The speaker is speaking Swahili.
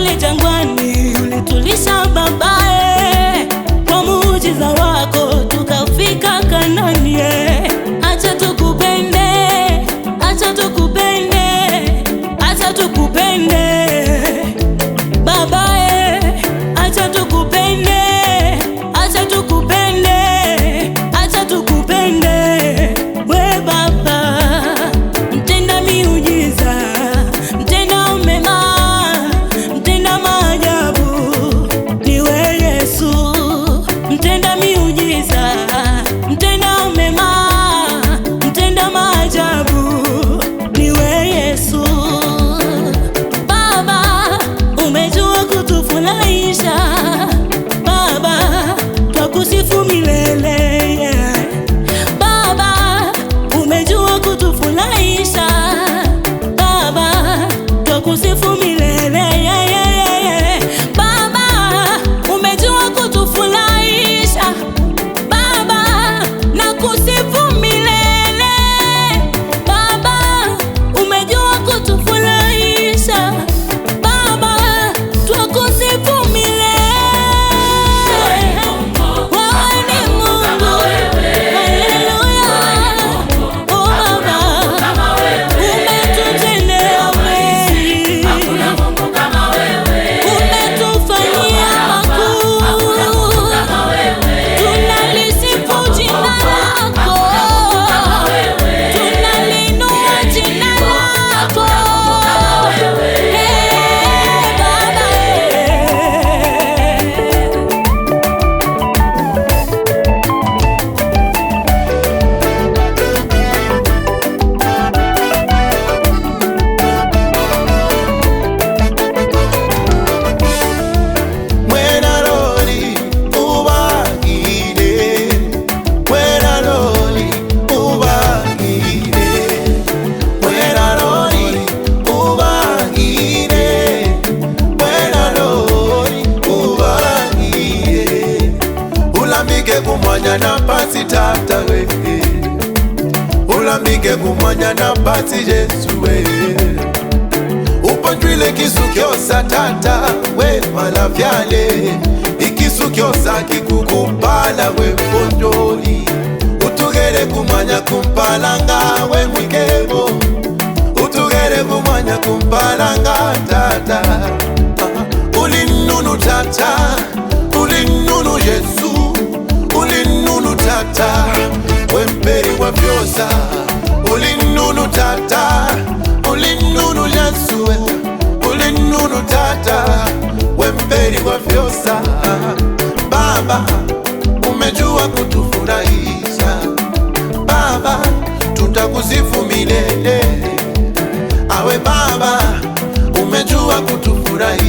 pale jangwani ulitulisha babae, kwa muujiza wako tukafika Kanani. Acha tukupende, acha tukupende, acha tukupende babae, acha tukupende, acha tukupende, acha tukupende we baba. Mtenda miujiza, mtenda mema, mtenda maajabu ni we Yesu. Mtenda miujiza, mtenda mema, mtenda maajabu ni we Yesu. Baba, umejua kutufurahisha Baba, twakusifu milele. Baba, umejua kutufurahisha Baba, twakusifu milele. Baba, umejua kutufurahisha Baba, nakusifu milele. Baba, umejua kutufurahisha Baba, twakusifu milele. Wewe ni Mungu, haleluya. Oh Baba, umetutendea mengi, umetufanyia makuu, tunalisifu jina lako, tunalinua jina lako. Mwena loli ubangire, mwena loli ubangire, mwena loli ubangire, mwena loli ubangire. Ulambike kumwanya na pasi tata we, ulambike kumwanya na pasi Yesu we. Uponjwile kisu kyosa tata we malafyale, ikisu kyosa kikukupala we ponjoli. Utugere kumanya kumpalanga we mwikebo, utugere kumanya kumpalanga tata. Ulinunu tata, ulinunu Yesu, ulinunu tata, wemperi wa vyosa. Ulinunu tata, ulinunu Yesu, ulinunu tata, wemperi wa vyosa. Baba, umejua kutufurahisha Baba, tutakusifu milele. Awe Baba, umejua kutufurahisha